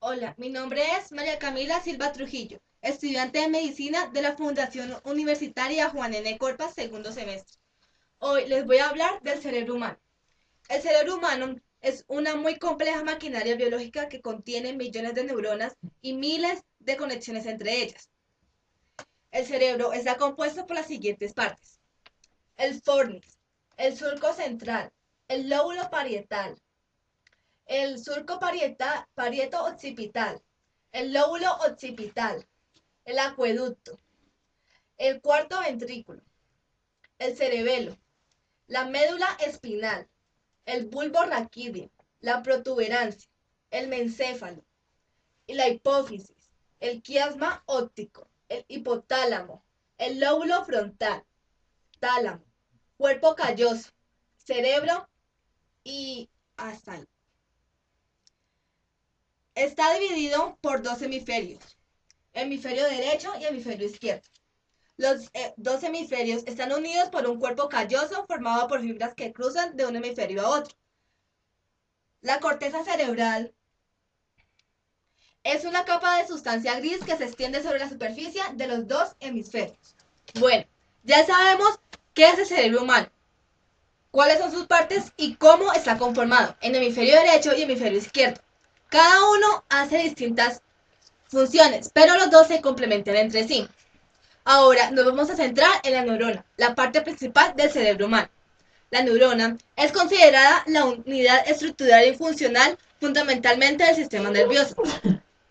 Hola, mi nombre es María Camila Silva Trujillo, estudiante de medicina de la Fundación Universitaria Juan N. Corpas, segundo semestre. Hoy les voy a hablar del cerebro humano. El cerebro humano es una muy compleja maquinaria biológica que contiene millones de neuronas y miles de conexiones entre ellas. El cerebro está compuesto por las siguientes partes: el fornix, el surco central, el lóbulo parietal, el surco parieto-occipital, el lóbulo occipital, el acueducto, el cuarto ventrículo, el cerebelo, la médula espinal, el bulbo raquídeo, la protuberancia, el mencéfalo y la hipófisis, el quiasma óptico, el hipotálamo, el lóbulo frontal, tálamo, cuerpo calloso, cerebro y hasta ahí. Está dividido por dos hemisferios, hemisferio derecho y hemisferio izquierdo. Los dos hemisferios están unidos por un cuerpo calloso formado por fibras que cruzan de un hemisferio a otro. La corteza cerebral es una capa de sustancia gris que se extiende sobre la superficie de los dos hemisferios. Bueno, ya sabemos qué es el cerebro humano, cuáles son sus partes y cómo está conformado en hemisferio derecho y hemisferio izquierdo. Cada uno hace distintas funciones, pero los dos se complementan entre sí. Ahora nos vamos a centrar en la neurona, la parte principal del cerebro humano. La neurona es considerada la unidad estructural y funcional fundamentalmente del sistema nervioso.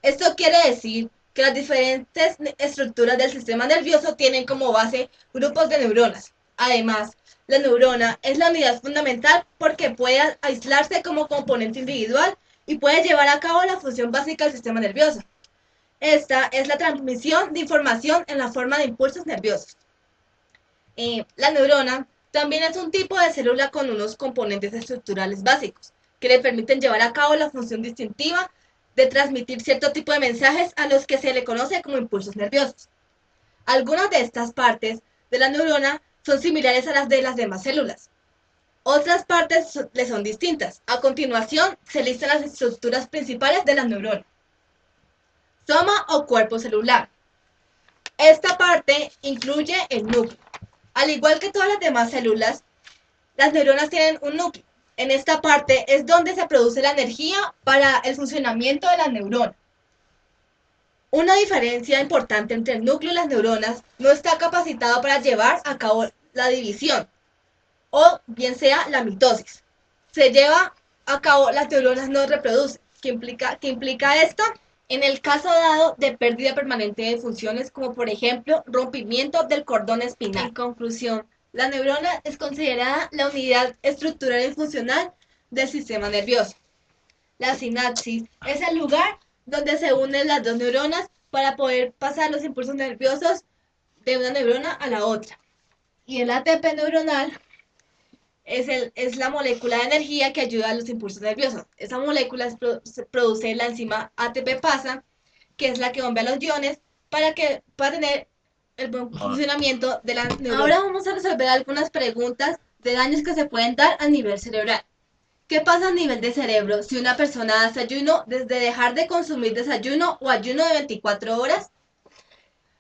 Esto quiere decir que las diferentes estructuras del sistema nervioso tienen como base grupos de neuronas. Además, la neurona es la unidad fundamental porque puede aislarse como componente individual y puede llevar a cabo la función básica del sistema nervioso. Esta es la transmisión de información en la forma de impulsos nerviosos. La neurona también es un tipo de célula con unos componentes estructurales básicos que le permiten llevar a cabo la función distintiva de transmitir cierto tipo de mensajes a los que se le conoce como impulsos nerviosos. Algunas de estas partes de la neurona son similares a las de las demás células. Otras partes le son distintas. A continuación se listan las estructuras principales de la neurona. Soma o cuerpo celular. Esta parte incluye el núcleo. Al igual que todas las demás células, las neuronas tienen un núcleo. En esta parte es donde se produce la energía para el funcionamiento de la neurona. Una diferencia importante entre el núcleo y las neuronas: no está capacitado para llevar a cabo la división, o bien sea la mitosis. Se lleva a cabo, las neuronas no reproducen. ¿Qué implica esto? En el caso dado de pérdida permanente de funciones, como por ejemplo rompimiento del cordón espinal. En conclusión, la neurona es considerada la unidad estructural y funcional del sistema nervioso. La sinapsis es el lugar donde se unen las dos neuronas para poder pasar los impulsos nerviosos de una neurona a la otra. Y el ATP neuronal es la molécula de energía que ayuda a los impulsos nerviosos. Esa molécula se produce la enzima ATP-pasa, que es la que bombea los iones para tener el buen funcionamiento de la neurona. Ahora vamos a resolver algunas preguntas de daños que se pueden dar a nivel cerebral. ¿Qué pasa a nivel de cerebro si una persona hace ayuno, desde dejar de consumir desayuno o ayuno de 24 horas?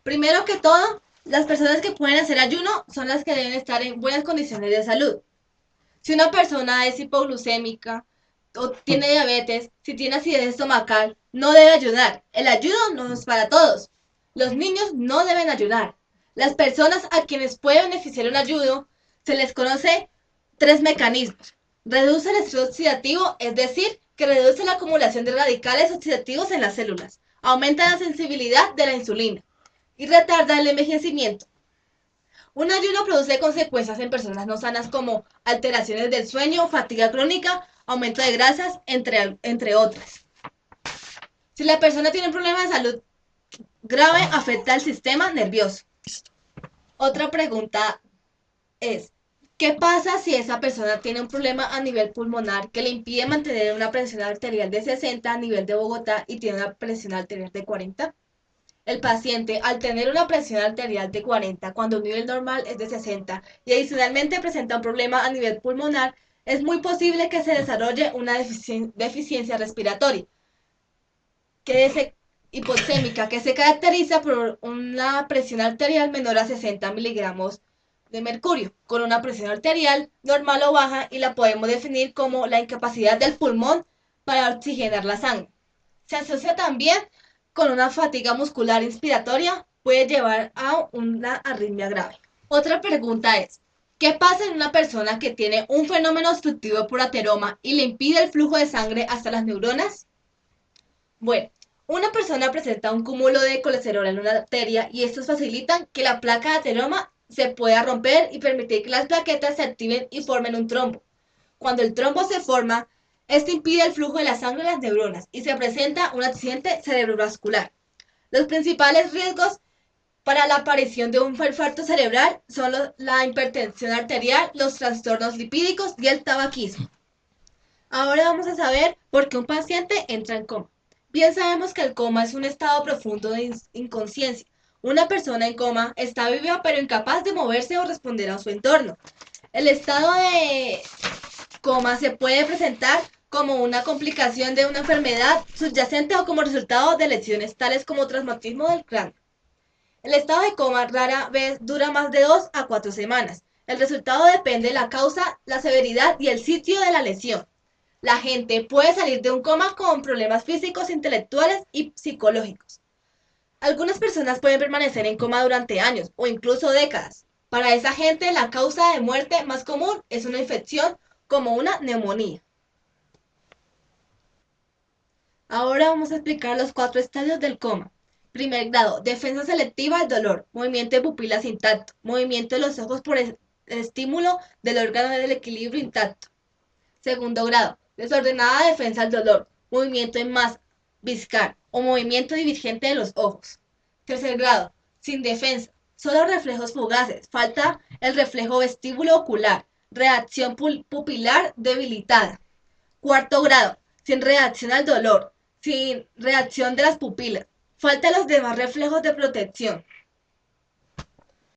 Primero que todo, las personas que pueden hacer ayuno son las que deben estar en buenas condiciones de salud. Si una persona es hipoglucémica o tiene diabetes, si tiene acidez estomacal, no debe ayudar. El ayuno no es para todos. Los niños no deben ayudar. Las personas a quienes puede beneficiar un ayuno se les conoce tres mecanismos. Reduce el estrés oxidativo, es decir, que reduce la acumulación de radicales oxidativos en las células. Aumenta la sensibilidad de la insulina y retarda el envejecimiento. Un ayuno produce consecuencias en personas no sanas como alteraciones del sueño, fatiga crónica, aumento de grasas, entre otras. Si la persona tiene un problema de salud grave, afecta al sistema nervioso. Otra pregunta es: ¿qué pasa si esa persona tiene un problema a nivel pulmonar que le impide mantener una presión arterial de 60 a nivel de Bogotá y tiene una presión arterial de 40? El paciente, al tener una presión arterial de 40, cuando un nivel normal es de 60, y adicionalmente presenta un problema a nivel pulmonar, es muy posible que se desarrolle una deficiencia respiratoria. hipoxémica, que se caracteriza por una presión arterial menor a 60 miligramos de mercurio, con una presión arterial normal o baja, y la podemos definir como la incapacidad del pulmón para oxigenar la sangre. Se asocia también con una fatiga muscular inspiratoria, puede llevar a una arritmia grave. Otra pregunta es, ¿qué pasa en una persona que tiene un fenómeno obstructivo por ateroma y le impide el flujo de sangre hasta las neuronas? Bueno, una persona presenta un cúmulo de colesterol en una arteria y estos facilitan que la placa de ateroma se pueda romper y permitir que las plaquetas se activen y formen un trombo. Cuando el trombo se forma, este impide el flujo de la sangre a las neuronas y se presenta un accidente cerebrovascular. Los principales riesgos para la aparición de un infarto cerebral son la hipertensión arterial, los trastornos lipídicos y el tabaquismo. Ahora vamos a saber por qué un paciente entra en coma. Bien sabemos que el coma es un estado profundo de inconsciencia. Una persona en coma está viva pero incapaz de moverse o responder a su entorno. El estado de coma se puede presentar como una complicación de una enfermedad subyacente o como resultado de lesiones tales como traumatismo del cráneo. El estado de coma rara vez dura más de 2 a 4 semanas. El resultado depende de la causa, la severidad y el sitio de la lesión. La gente puede salir de un coma con problemas físicos, intelectuales y psicológicos. Algunas personas pueden permanecer en coma durante años o incluso décadas. Para esa gente, la causa de muerte más común es una infección como una neumonía. Ahora vamos a explicar los 4 estadios del coma. Primer grado, defensa selectiva al dolor, movimiento de pupilas intacto, movimiento de los ojos por el estímulo del órgano del equilibrio intacto. Segundo grado, desordenada defensa al dolor, movimiento en masa, viscar o movimiento divergente de los ojos. Tercer grado, sin defensa, solo reflejos fugaces, falta el reflejo vestíbulo ocular, reacción pupilar debilitada. Cuarto grado, sin reacción al dolor, sin reacción de las pupilas, falta los demás reflejos de protección.